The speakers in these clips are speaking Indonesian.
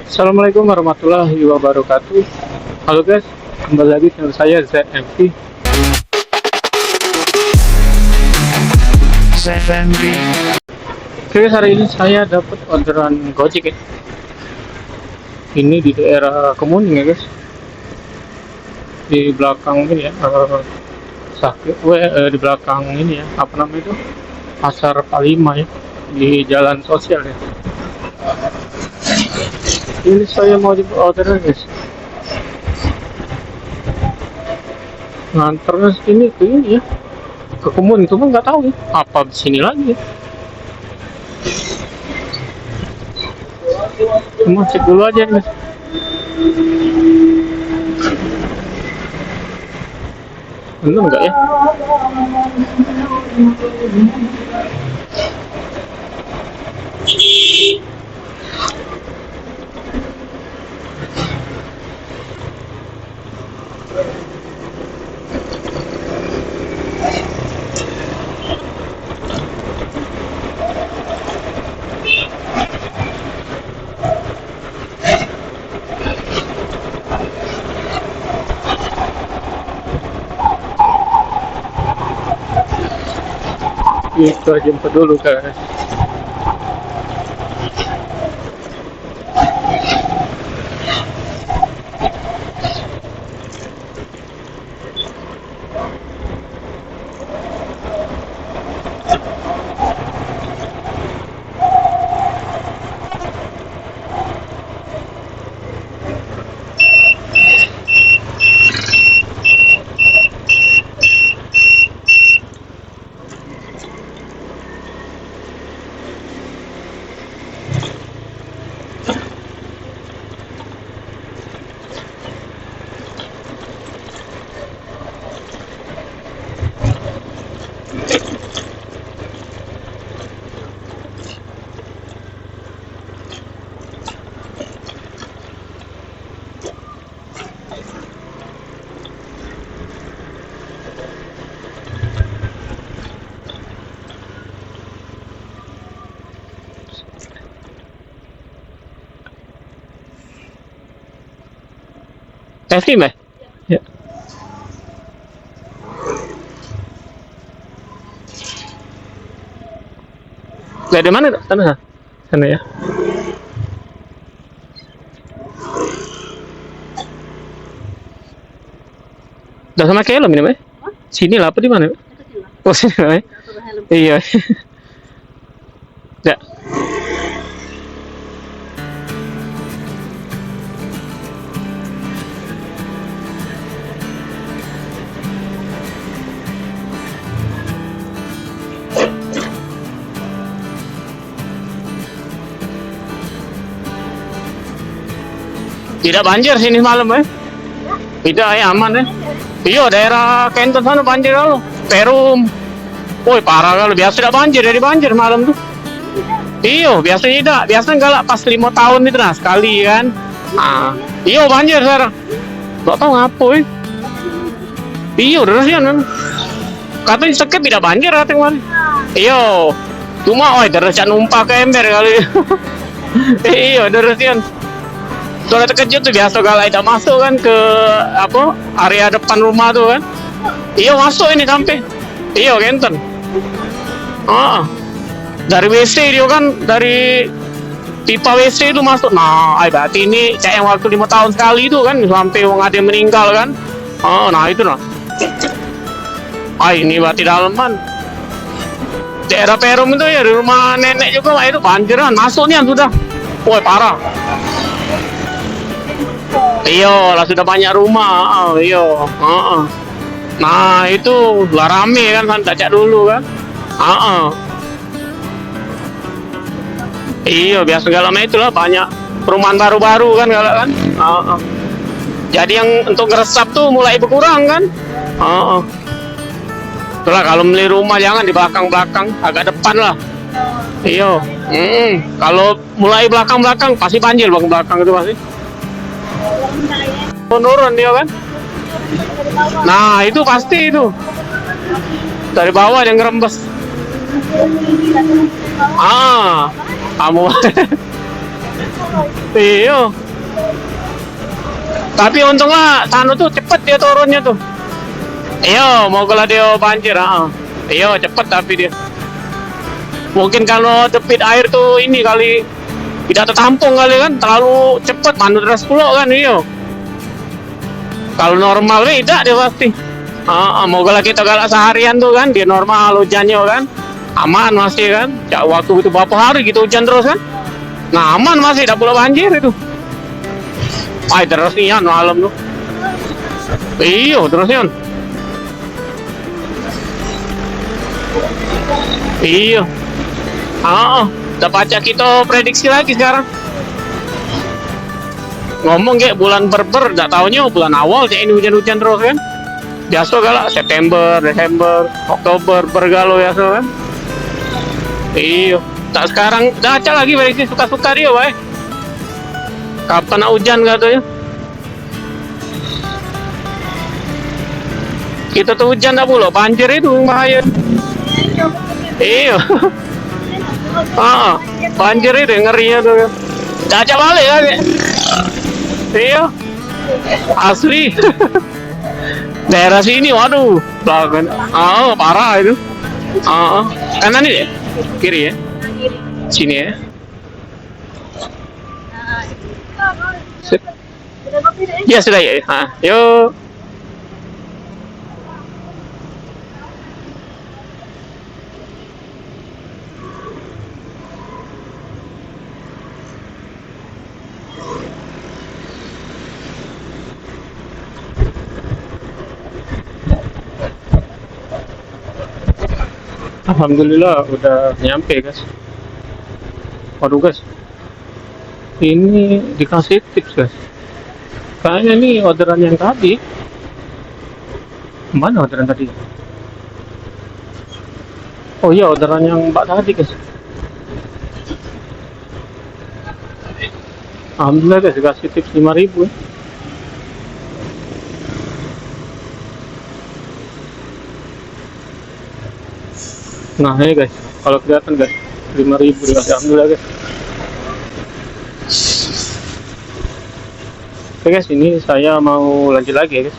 Assalamualaikum warahmatullahi wabarakatuh. Halo guys, kembali lagi dengan saya ZMV. Oke guys, hari ini saya dapat orderan Gojek ya. Ini di daerah Kemuning ya guys. Di belakang ini ya, di belakang ini ya, apa namanya itu? Pasar Palima ya, di jalan sosial ya. Ini saya mau di orderan guys. Nganternya sini ke ini ya, ke Kemuning, cuma nggak tahu ya apa di sini lagi ya. Cuma cek dulu aja guys. Bener nggak ya? Itu jemput dulu guys. Testing mbak? Ya. Dari mana? Sana, sana ya. Udah sama helm ini mbak? Sini lah apa di mana? Oh sini mbak? Iya. Ya. Tidak banjir sini malam ya? Tidak ya, aman ya? Iya, daerah Kenton sana banjir kalau Perum. Woi parah kalau biasa tidak banjir, dari banjir malam tuh. Iya, biasa tidak. Biasa enggak lah pas 5 tahun itu nah sekali kan. Nah, iya banjir sekarang. Gak tahu ngapa ya. Iya, terus ya kan. Katanya sekep tidak banjir katanya kemarin. Iya. Cuma terus numpah ke ember kali. Iya, terus ya. Soalnya terkejut tuh biasa kalau tidak masuk kan ke apa area depan rumah tuh kan. Iya masuk ini sampai. Iya Kenten. Dari WC dia kan, dari pipa WC itu masuk. Nah, berarti ini kayak yang waktu 5 tahun sekali itu kan sampai ada yang meninggal kan. Nah itu nah. Ini berarti dalaman. Daerah Perum itu ya di rumah nenek juga itu banjiran masuknya sudah. Woi parah. Iya lah sudah banyak rumah. Iya. Nah itu lah rame kan cak dulu kan. Iya biasa segala macam itulah banyak perumahan baru-baru kan kalau kan. Jadi yang untuk ngeresap tuh mulai berkurang kan. Itulah kalau beli rumah jangan di belakang-belakang, agak depan lah. Iya. Kalau mulai belakang-belakang pasti banjir belakang itu pasti. Menurun dia kan. Nah itu pasti itu dari bawah yang ngerembes. Kamu Iya. Tapi untungnya Tanu tuh cepet dia turunnya tuh. Iya, mau kalau dia banjir, iya cepet tapi dia. Mungkin kalau debit air tuh ini kali tidak tertampung kali kan, terlalu cepet manut deras pulau kan, iya. Kalau normal tidak dia pasti. Mau kalau kita galak seharian tuh kan, dia normal hujannya kan, aman masih kan. Ya, waktu itu berapa hari gitu hujan terus kan, nah aman masih, tidak pula banjir itu. Terus nih malam tuh. Iya terusnya. Iya. Udah baca kita prediksi lagi sekarang. Ngomong kayak bulan berber, nggak taunya bulan awal ini hujan-hujan terus kan. Biasa galak September, Desember, Oktober bergalo ya so kan. Iya. Tak sekarang baca lagi prediksi suka-suka dia, baik. Kapan hujan katanya? Kita tuh hujan tak pula, banjir itu yang bahaya. Iya. Banjir itu ngerinya tuh. Caca balik kan? Iya. Asli. Daerah sini, waduh, bahkan, parah itu. Kanan ini deh, kiri ya, sini ya. Sip. Ya sudah ya. Yuk. Alhamdulillah udah nyampe guys. Waduh guys, ini dikasih tips guys. Kayaknya ini orderan yang tadi. Mana orderan tadi? Oh iya, orderan yang mbak tadi guys. Alhamdulillah guys, dikasih tips 5.000 ya. Nah ini guys, kalau kelihatan guys, 5.000 dikasih, alhamdulillah guys. Oke guys, ini saya mau lanjut lagi ya guys.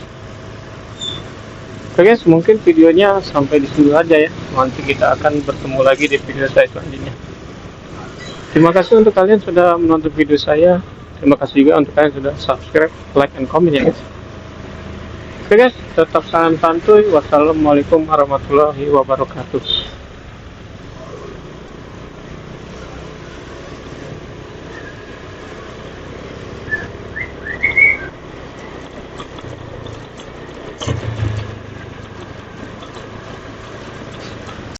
Oke guys, mungkin videonya sampai di sini aja ya. Nanti kita akan bertemu lagi di video saya selanjutnya. Terima kasih untuk kalian sudah menonton video saya. Terima kasih juga untuk kalian sudah subscribe, like, and comment ya guys. Oke guys, tetap salam santuy. Wassalamualaikum warahmatullahi wabarakatuh.